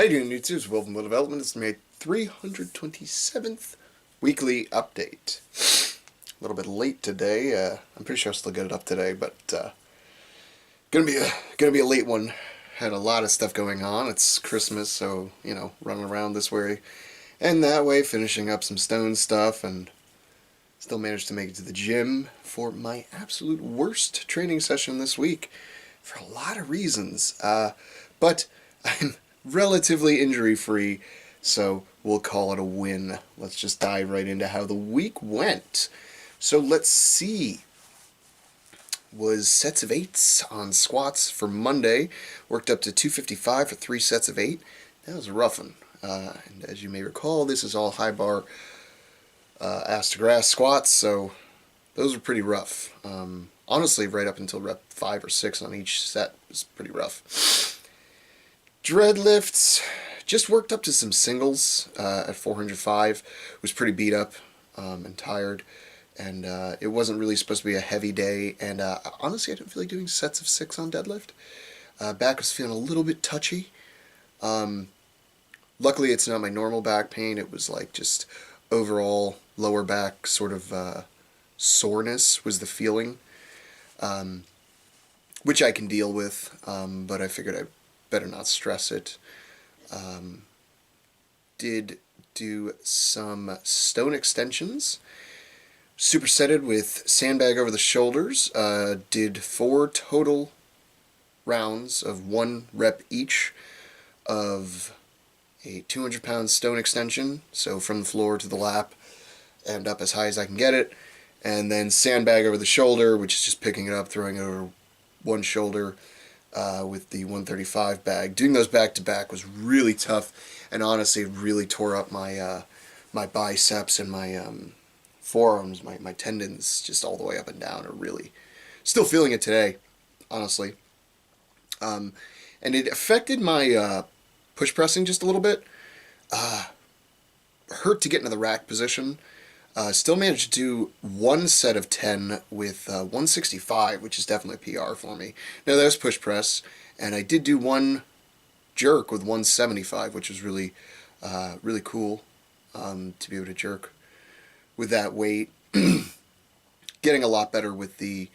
How you doing, YouTubers? Welcome to Development. It's my 327th weekly update. A little bit late today. I'm pretty sure I'll still get it up today, but gonna be a late one. Had a lot of stuff going on. It's Christmas, so running around this way and that way, finishing up some stone stuff, and still managed to make it to the gym for my absolute worst training session this week for a lot of reasons. But I'm relatively injury-free, so we'll call it a win. Let's just dive right into how the week went. So let's see. Was sets of 8s on squats for Monday. Worked up to 255 for 3 sets of 8. That was a rough one. And as you may recall, this is all high bar ass to grass squats, so those were pretty rough. Honestly, right up until rep 5 or 6 on each set was pretty rough. Dread lifts, just worked up to some singles at 405. Was pretty beat up and tired, and it wasn't really supposed to be a heavy day, and honestly I didn't feel like doing sets of 6 on deadlift. Back was feeling a little bit touchy. Luckily it's not my normal back pain, it was like just overall lower back sort of soreness was the feeling, which I can deal with, but I figured I better not stress it. Did do some stone extensions, supersetted with sandbag over the shoulders. Did 4 total rounds of 1 rep each of a 200-pound stone extension, so from the floor to the lap and up as high as I can get it, and then sandbag over the shoulder, which is just picking it up, throwing it over one shoulder, with the 135 bag. Doing those back to back was really tough, and honestly it really tore up my my biceps and my forearms, my tendons, just all the way up and down. Are really still feeling it today, honestly. And it affected my push pressing just a little bit. Hurt to get into the rack position. Still managed to do 1 set of 10 with 165, which is definitely a PR for me. Now that was push press, and I did do 1 jerk with 175, which was really, really cool to be able to jerk with that weight. Getting a lot better with the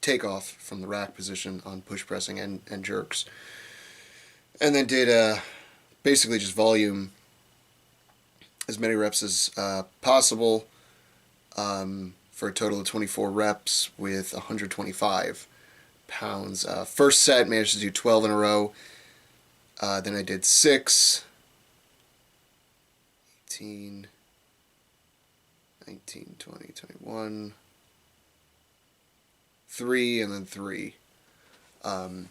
takeoff from the rack position on push pressing and jerks. And then did basically just volume, as many reps as possible, for a total of 24 reps with 125 pounds. First set, managed to do 12 in a row. Then I did 6, 18, 19, 20, 21, 3, and then 3. And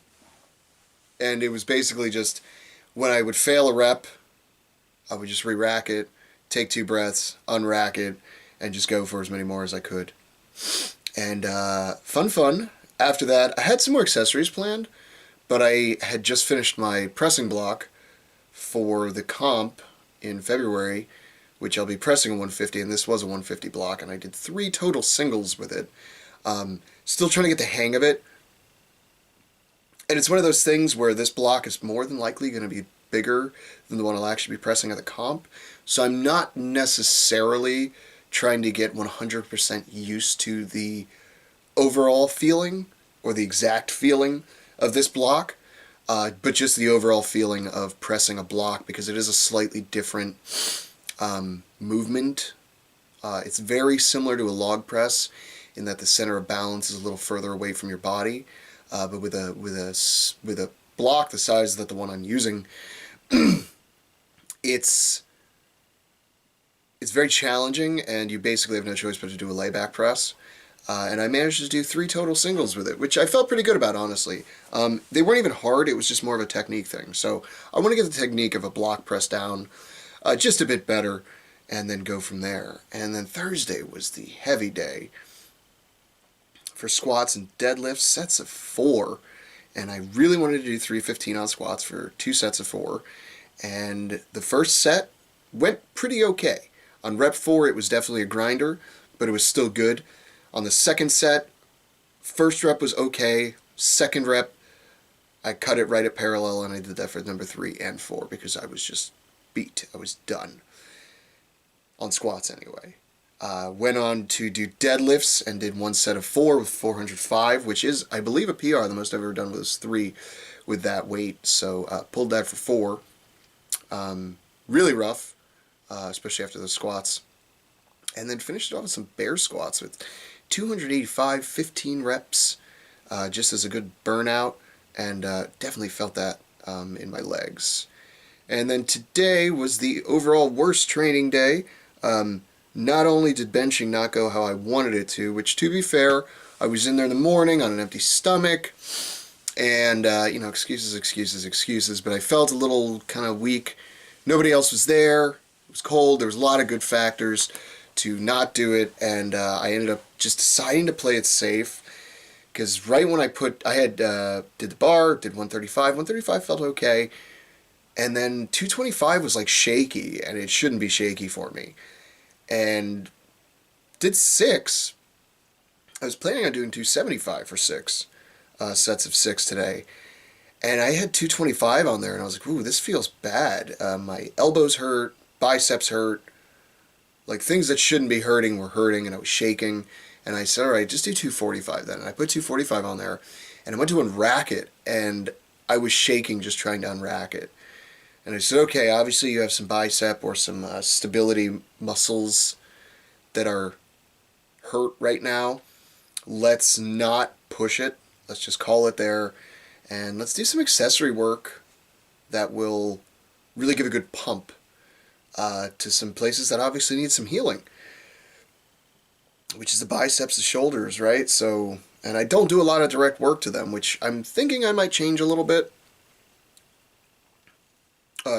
it was basically just, when I would fail a rep, I would just re-rack it, take 2 breaths, unrack it, and just go for as many more as I could. And fun. After that, I had some more accessories planned, but I had just finished my pressing block for the comp in February, which I'll be pressing a 150, and this was a 150 block, and I did 3 total singles with it. Still trying to get the hang of it. And it's one of those things where this block is more than likely going to be bigger than the one I'll actually be pressing at the comp. So I'm not necessarily trying to get 100% used to the overall feeling or the exact feeling of this block, but just the overall feeling of pressing a block, because it is a slightly different movement. It's very similar to a log press in that the center of balance is a little further away from your body, but with a block the size that the one I'm using, it's very challenging, and you basically have no choice but to do a layback press. And I managed to do 3 total singles with it, which I felt pretty good about, honestly. They weren't even hard, it was just more of a technique thing. So I want to get the technique of a block press down just a bit better, and then go from there. And then Thursday was the heavy day for squats and deadlifts, sets of 4. And I really wanted to do 315 on squats for 2 sets of 4. And the first set went pretty okay. On rep 4, it was definitely a grinder, but it was still good. On the second set, first rep was okay. Second rep, I cut it right at parallel, and I did that for number 3 and 4 because I was just beat. I was done. On squats, anyway. Went on to do deadlifts and did one set of 4 with 405, which is, I believe, a PR. The most I've ever done was 3 with that weight. So pulled that for 4. Really rough, especially after the squats. And then finished it off with some bear squats with 285, 15 reps, just as a good burnout, and definitely felt that in my legs. And then today was the overall worst training day. Not only did benching not go how I wanted it to, which, to be fair, I was in there in the morning on an empty stomach, and, excuses, but I felt a little kind of weak. Nobody else was there. It was cold. There was a lot of good factors to not do it, and I ended up just deciding to play it safe, because right when I did the bar, did 135. 135 felt okay, and then 225 was like shaky, and it shouldn't be shaky for me. And did 6. I was planning on doing 275 for 6 sets of 6 today. And I had 225 on there, and I was like, ooh, this feels bad. My elbows hurt, biceps hurt. Like, things that shouldn't be hurting were hurting, and I was shaking. And I said, all right, just do 245 then. And I put 245 on there, and I went to unrack it, and I was shaking just trying to unrack it. And I said, okay, obviously you have some bicep or some stability muscles that are hurt right now. Let's not push it. Let's just call it there. And let's do some accessory work that will really give a good pump to some places that obviously need some healing, which is the biceps, the shoulders, right? So, and I don't do a lot of direct work to them, which I'm thinking I might change a little bit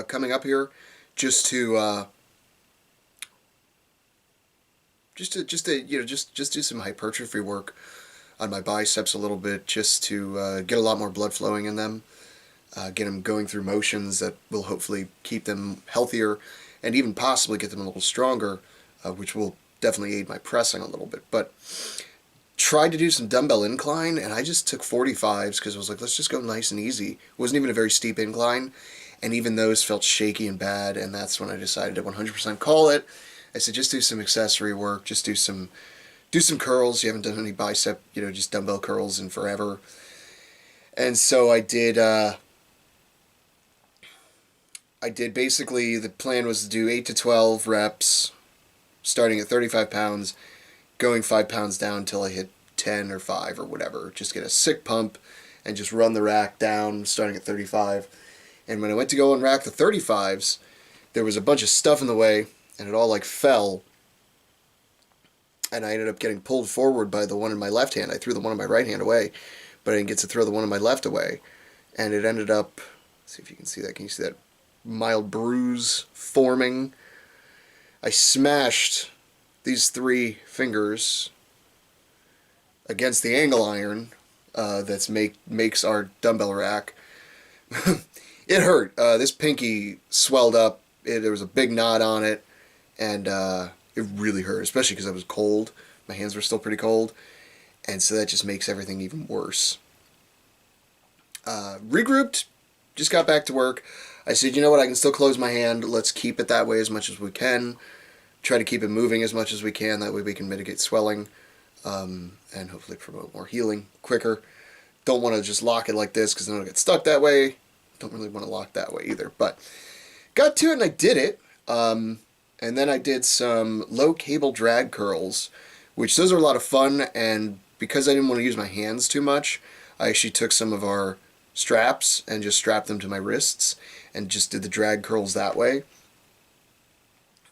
coming up here, just to do some hypertrophy work on my biceps a little bit, just to get a lot more blood flowing in them, get them going through motions that will hopefully keep them healthier, and even possibly get them a little stronger, which will definitely aid my pressing a little bit. But tried to do some dumbbell incline, and I just took 45s because I was like, let's just go nice and easy. It wasn't even a very steep incline, and even those felt shaky and bad, and that's when I decided to 100% call it. I said, just do some accessory work, just do some curls. You haven't done any bicep, just dumbbell curls in forever. And so I did basically, the plan was to do 8 to 12 reps, starting at 35 pounds, going 5 pounds down until I hit 10 or 5 or whatever. Just get a sick pump and just run the rack down, starting at 35. And when I went to go and rack the 35s, there was a bunch of stuff in the way, and it all like fell. And I ended up getting pulled forward by the one in my left hand. I threw the one in my right hand away, but I didn't get to throw the one in my left away. And it ended up, let's see if you can see that. Can you see that mild bruise forming? I smashed these 3 fingers against the angle iron that makes our dumbbell rack. It hurt. This pinky swelled up. There was a big knot on it, and it really hurt, especially because I was cold. My hands were still pretty cold, and so that just makes everything even worse. Regrouped, just got back to work. I said, you know what, I can still close my hand. Let's keep it that way as much as we can. Try to keep it moving as much as we can. That way we can mitigate swelling and hopefully promote more healing quicker. Don't want to just lock it like this because then it'll get stuck that way. Don't really want to lock that way either. But got to it and I did it. And then I did some low cable drag curls, which those are a lot of fun. And because I didn't want to use my hands too much, I actually took some of our straps and just strapped them to my wrists and just did the drag curls that way.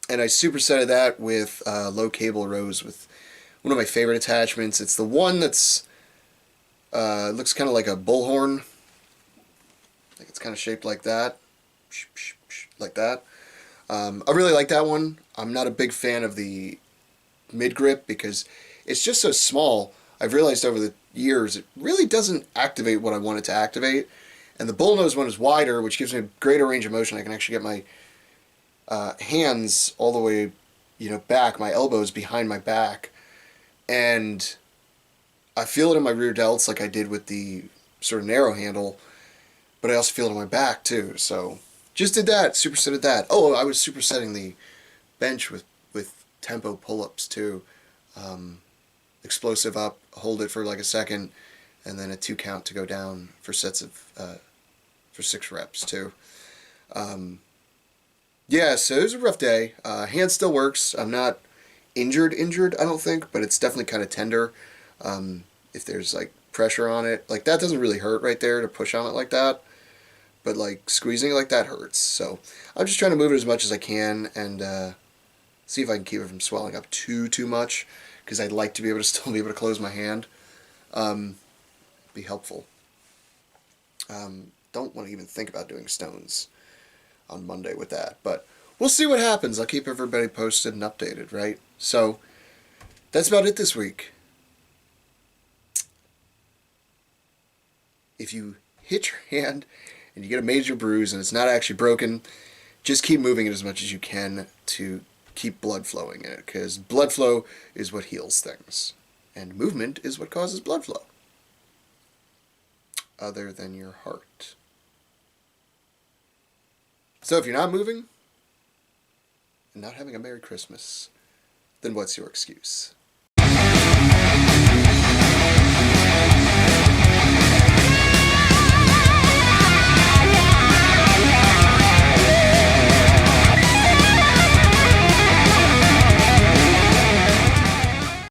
And I supersetted that with low cable rows with one of my favorite attachments. It's the one that's looks kind of like a bullhorn. Like it's kind of shaped like that. Like that. I really like that one. I'm not a big fan of the mid grip because it's just so small. I've realized over the years it really doesn't activate what I want it to activate. And the bullnose one is wider, which gives me a greater range of motion. I can actually get my hands all the way, back, my elbows behind my back. And I feel it in my rear delts like I did with the sort of narrow handle. but I also feel it on my back too. So just did that, supersetted that. Oh, I was supersetting the bench with tempo pull-ups too. Explosive up, hold it for like a second, and then a 2 count to go down for sets of for 6 reps too. Yeah, so it was a rough day. Hand still works. I'm not injured, I don't think, but it's definitely kind of tender. If there's like pressure on it, like that doesn't really hurt right there to push on it like that, but like squeezing it like that hurts. So I'm just trying to move it as much as I can and see if I can keep it from swelling up too much, because I'd like to be able to still be able to close my hand. Be helpful. Don't want to even think about doing stones on Monday with that, but we'll see what happens. I'll keep everybody posted and updated, right? So that's about it this week. If you hit your hand and you get a major bruise and it's not actually broken, just keep moving it as much as you can to keep blood flowing in it, because blood flow is what heals things, and movement is what causes blood flow, other than your heart. So if you're not moving and not having a Merry Christmas, then what's your excuse?